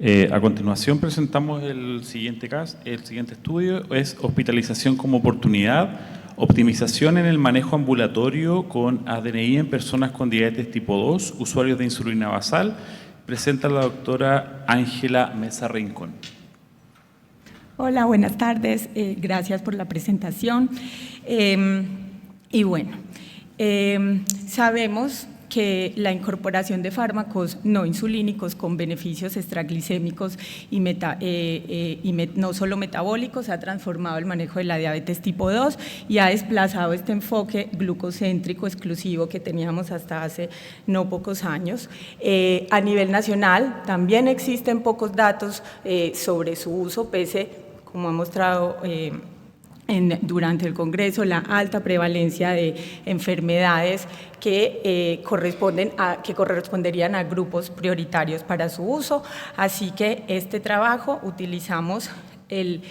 A continuación presentamos el siguiente caso. El siguiente estudio es hospitalización como oportunidad, optimización en el manejo ambulatorio con ADNI en personas con diabetes tipo 2, usuarios de insulina basal. Presenta la doctora Ángela Mesa Rincón. Hola, buenas tardes. Gracias por la presentación. Sabemos que la incorporación de fármacos no insulínicos con beneficios extraglicémicos y no solo metabólicos ha transformado el manejo de la diabetes tipo 2 y ha desplazado este enfoque glucocéntrico exclusivo que teníamos hasta hace no pocos años. A nivel nacional también existen pocos datos sobre su uso, pese, como ha mostrado durante el Congreso, la alta prevalencia de enfermedades que corresponderían a grupos prioritarios para su uso. Así que este trabajo utilizamos el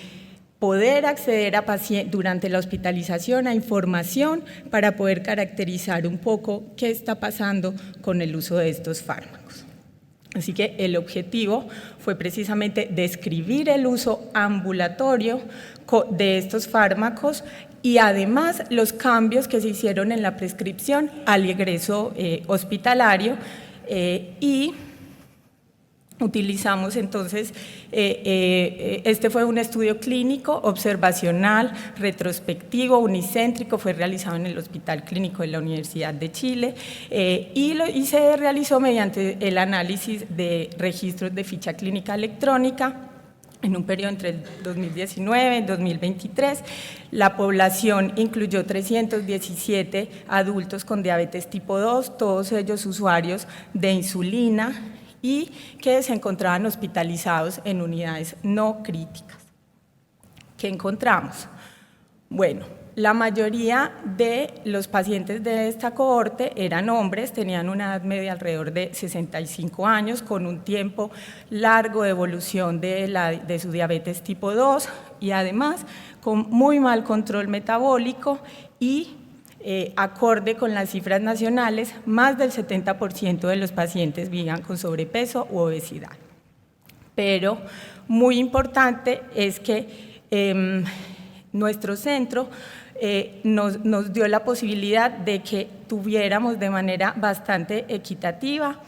poder acceder a durante la hospitalización a información para poder caracterizar un poco qué está pasando con el uso de estos fármacos. Así que el objetivo fue precisamente describir el uso ambulatorio de estos fármacos y además los cambios que se hicieron en la prescripción al ingreso hospitalario y utilizamos entonces, este fue un estudio clínico, observacional, retrospectivo, unicéntrico, fue realizado en el Hospital Clínico de la Universidad de Chile y se realizó mediante el análisis de registros de ficha clínica electrónica en un periodo entre el 2019 y 2023. La población incluyó 317 adultos con diabetes tipo 2, todos ellos usuarios de insulina, y que se encontraban hospitalizados en unidades no críticas. ¿Qué encontramos? Bueno, la mayoría de los pacientes de esta cohorte eran hombres, tenían una edad media alrededor de 65 años, con un tiempo largo de evolución de su diabetes tipo 2 y además con muy mal control metabólico y acorde con las cifras nacionales, más del 70% de los pacientes vivían con sobrepeso u obesidad. Pero muy importante es que nuestro centro nos dio la posibilidad de que tuviéramos de manera bastante equitativa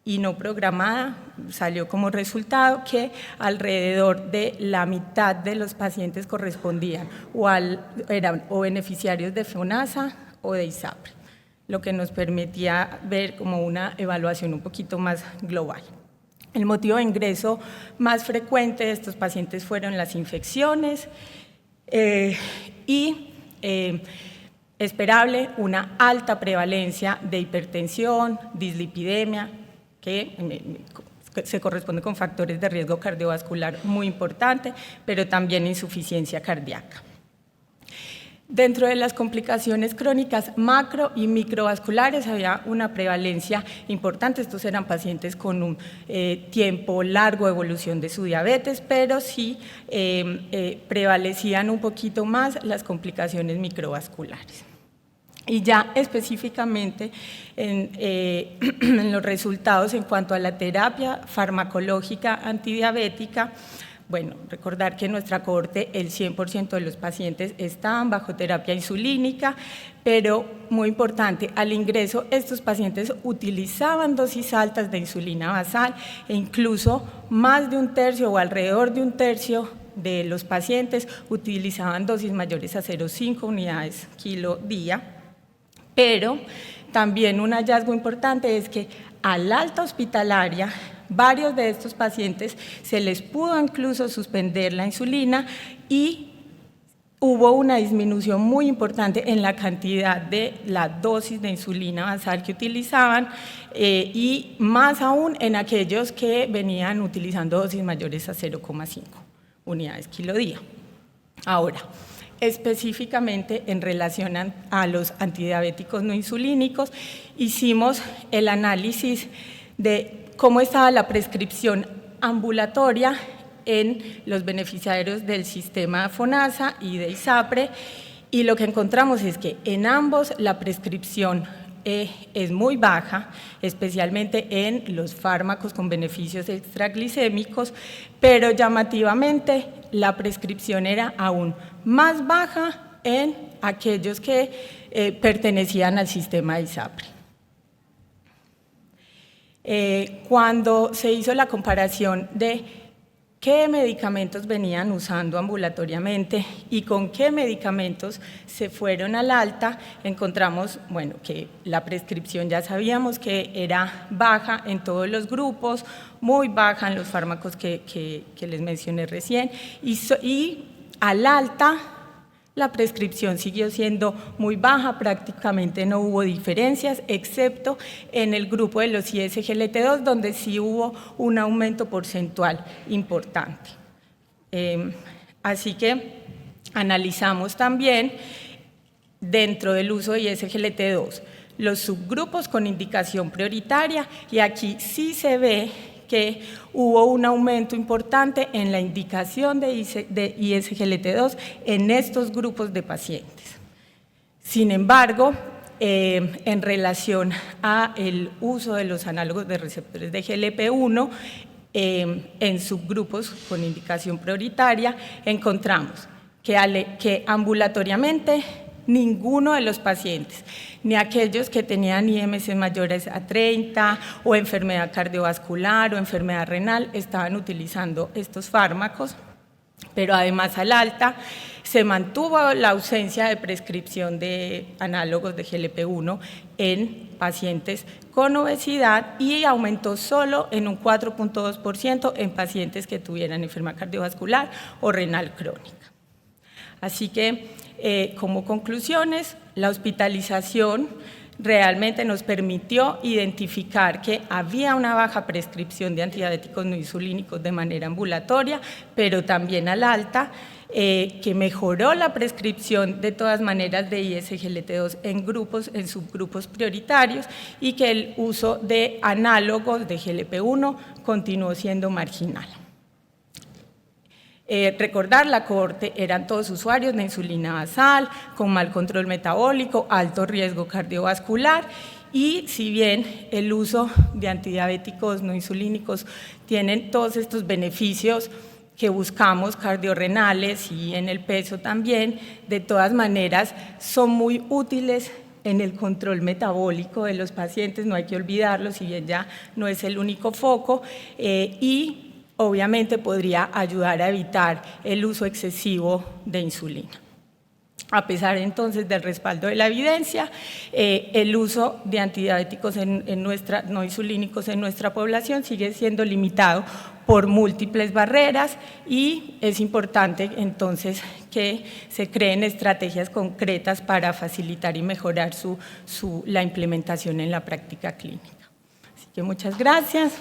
y no programada, salió como resultado que alrededor de la mitad de los pacientes correspondían eran beneficiarios de FONASA o de ISAPRE, lo que nos permitía ver como una evaluación un poquito más global. El motivo de ingreso más frecuente de estos pacientes fueron las infecciones esperable una alta prevalencia de hipertensión, dislipidemia, que se corresponde con factores de riesgo cardiovascular muy importante, pero también insuficiencia cardíaca. Dentro de las complicaciones crónicas macro y microvasculares había una prevalencia importante. Estos eran pacientes con un tiempo largo de evolución de su diabetes, pero sí prevalecían un poquito más las complicaciones microvasculares. Y ya específicamente en los resultados en cuanto a la terapia farmacológica antidiabética, bueno, recordar que en nuestra cohorte el 100% de los pacientes estaban bajo terapia insulínica, pero muy importante, al ingreso estos pacientes utilizaban dosis altas de insulina basal e incluso más de un tercio o alrededor de un tercio de los pacientes utilizaban dosis mayores a 0,5 unidades kilo día. Pero también un hallazgo importante es que al alta hospitalaria, varios de estos pacientes se les pudo incluso suspender la insulina y hubo una disminución muy importante en la cantidad de la dosis de insulina basal que utilizaban y más aún en aquellos que venían utilizando dosis mayores a 0,5 unidades kilo día. Ahora, específicamente en relación a los antidiabéticos no insulínicos, hicimos el análisis de cómo estaba la prescripción ambulatoria en los beneficiarios del sistema FONASA y de ISAPRE, y lo que encontramos es que en ambos la prescripción es muy baja, especialmente en los fármacos con beneficios extraglicémicos, pero llamativamente la prescripción era aún más baja en aquellos que pertenecían al sistema ISAPRE. Cuando se hizo la comparación de qué medicamentos venían usando ambulatoriamente y con qué medicamentos se fueron al alta, encontramos, bueno, que la prescripción ya sabíamos que era baja en todos los grupos, muy baja en los fármacos que les mencioné recién, y al alta la prescripción siguió siendo muy baja, prácticamente no hubo diferencias, excepto en el grupo de los ISGLT2, donde sí hubo un aumento porcentual importante. Así que analizamos también, dentro del uso de ISGLT2, los subgrupos con indicación prioritaria, y aquí sí se ve que hubo un aumento importante en la indicación de ISGLT2 en estos grupos de pacientes. Sin embargo, en relación al uso de los análogos de receptores de GLP-1, en subgrupos con indicación prioritaria, encontramos que ambulatoriamente ninguno de los pacientes, ni aquellos que tenían IMC mayores a 30 o enfermedad cardiovascular o enfermedad renal, estaban utilizando estos fármacos, pero además al alta se mantuvo la ausencia de prescripción de análogos de GLP-1 en pacientes con obesidad y aumentó solo en un 4.2% en pacientes que tuvieran enfermedad cardiovascular o renal crónica. Así que, como conclusiones, la hospitalización realmente nos permitió identificar que había una baja prescripción de antidiabéticos no insulínicos de manera ambulatoria, pero también al alta, que mejoró la prescripción de todas maneras de ISGLT2 en subgrupos prioritarios, y que el uso de análogos de GLP-1 continuó siendo marginal. Recordar, la cohorte eran todos usuarios de insulina basal, con mal control metabólico, alto riesgo cardiovascular, y si bien el uso de antidiabéticos no insulínicos tienen todos estos beneficios que buscamos, cardiorrenales y en el peso también, de todas maneras son muy útiles en el control metabólico de los pacientes, no hay que olvidarlo, si bien ya no es el único foco, y obviamente podría ayudar a evitar el uso excesivo de insulina. A pesar entonces del respaldo de la evidencia, el uso de antidiabéticos no insulínicos en nuestra población sigue siendo limitado por múltiples barreras, y es importante entonces que se creen estrategias concretas para facilitar y mejorar la implementación en la práctica clínica. Así que muchas gracias.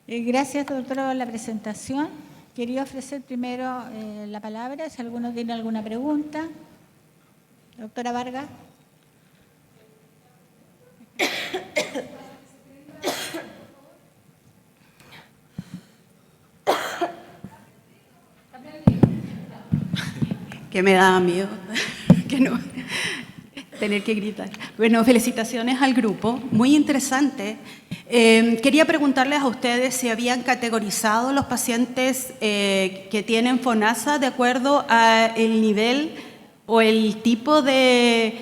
Gracias, doctora, por la presentación. Quería ofrecer primero la palabra, si alguno tiene alguna pregunta. Doctora Vargas. Que me da miedo que no tener que gritar. Bueno, felicitaciones al grupo, muy interesante. Quería preguntarles a ustedes si habían categorizado los pacientes que tienen FONASA de acuerdo al nivel o el tipo de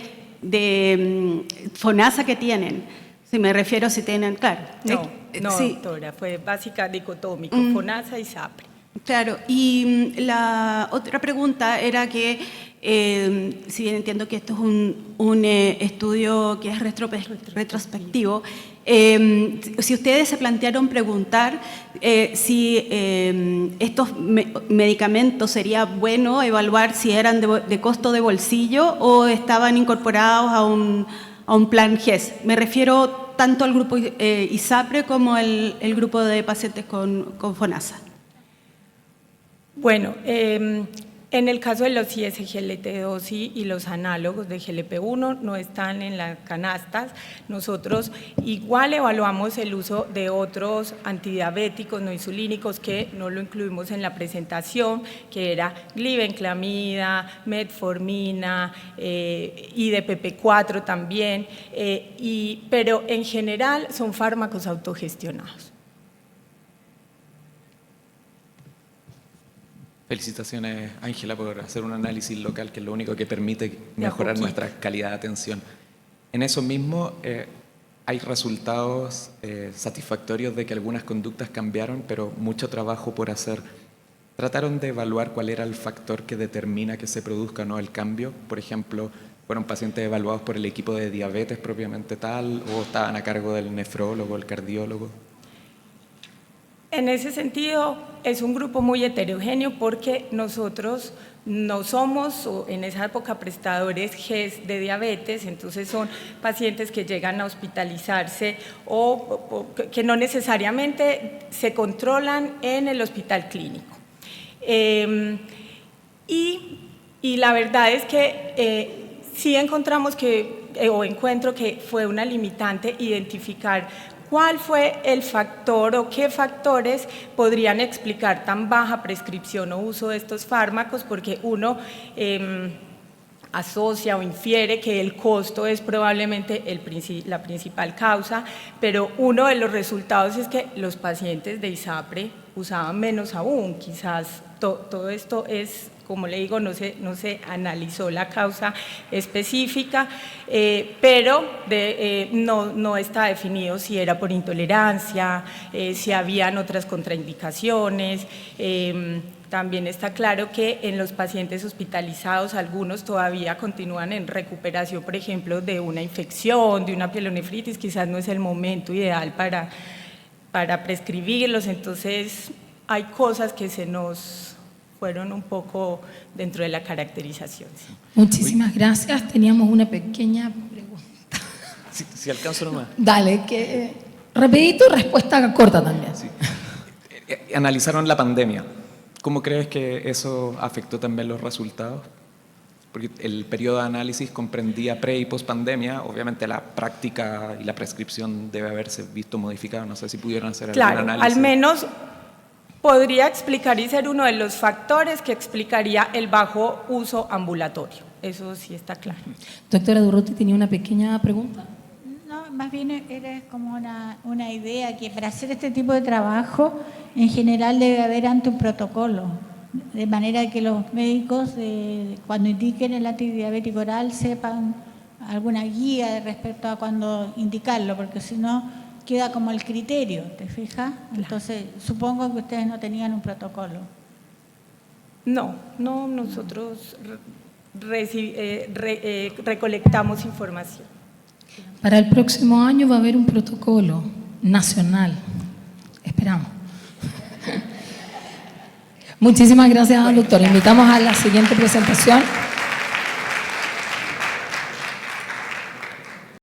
FONASA que tienen. Si me refiero si tienen, claro. No, sí. Doctora, fue básica dicotómico, FONASA y SAPRE. Claro, y la otra pregunta era que, si bien entiendo que esto es un estudio que es retrospectivo, si ustedes se plantearon preguntar si estos medicamentos sería bueno evaluar si eran de costo de bolsillo o estaban incorporados a un plan GES. Me refiero tanto al grupo ISAPRE como el grupo de pacientes con FONASA. Bueno, En el caso de los ISGLT2 y los análogos de GLP-1 no están en las canastas. Nosotros igual evaluamos el uso de otros antidiabéticos no insulínicos que no lo incluimos en la presentación, que era glibenclamida, metformina, IDPP4 también, pero en general son fármacos autogestionados. Felicitaciones, Ángela, por hacer un análisis local, que es lo único que permite mejorar nuestra calidad de atención. En eso mismo, hay resultados satisfactorios de que algunas conductas cambiaron, pero mucho trabajo por hacer. ¿Trataron de evaluar cuál era el factor que determina que se produzca o no el cambio? Por ejemplo, ¿fueron pacientes evaluados por el equipo de diabetes propiamente tal o estaban a cargo del nefrólogo, el cardiólogo? En ese sentido, es un grupo muy heterogéneo porque nosotros no somos en esa época prestadores GES de diabetes, entonces son pacientes que llegan a hospitalizarse o que no necesariamente se controlan en el hospital clínico. Y la verdad es que sí encontramos encuentro que fue una limitante identificar ¿cuál fue el factor o qué factores podrían explicar tan baja prescripción o uso de estos fármacos? Porque uno asocia o infiere que el costo es probablemente la principal causa, pero uno de los resultados es que los pacientes de ISAPRE usaban menos aún. Quizás todo esto es, como le digo, no se analizó la causa específica, pero no está definido si era por intolerancia, si habían otras contraindicaciones. También está claro que en los pacientes hospitalizados algunos todavía continúan en recuperación, por ejemplo, de una infección, de una pielonefritis, quizás no es el momento ideal para prescribirlos, entonces hay cosas que se nos fueron un poco dentro de la caracterización. Sí. Muchísimas gracias. Teníamos una pequeña pregunta. Si alcanzo nomás. Dale, rapidito, respuesta corta también. Sí. Analizaron la pandemia. ¿Cómo crees que eso afectó también los resultados? Porque el periodo de análisis comprendía pre- y post-pandemia. Obviamente la práctica y la prescripción debe haberse visto modificada. No sé si pudieron hacer algún análisis. Claro, al menos podría explicar y ser uno de los factores que explicaría el bajo uso ambulatorio. Eso sí está claro. Doctora Durruti tenía una pequeña pregunta. No, más bien era como una idea que para hacer este tipo de trabajo en general debe haber ante un protocolo, de manera que los médicos cuando indiquen el antidiabético oral sepan alguna guía respecto a cuándo indicarlo, porque si no queda como el criterio, ¿te fijas? Entonces supongo que ustedes no tenían un protocolo. No, nosotros recolectamos información. Para el próximo año va a haber un protocolo nacional. Esperamos. Muchísimas gracias, doctora. Invitamos a la siguiente presentación.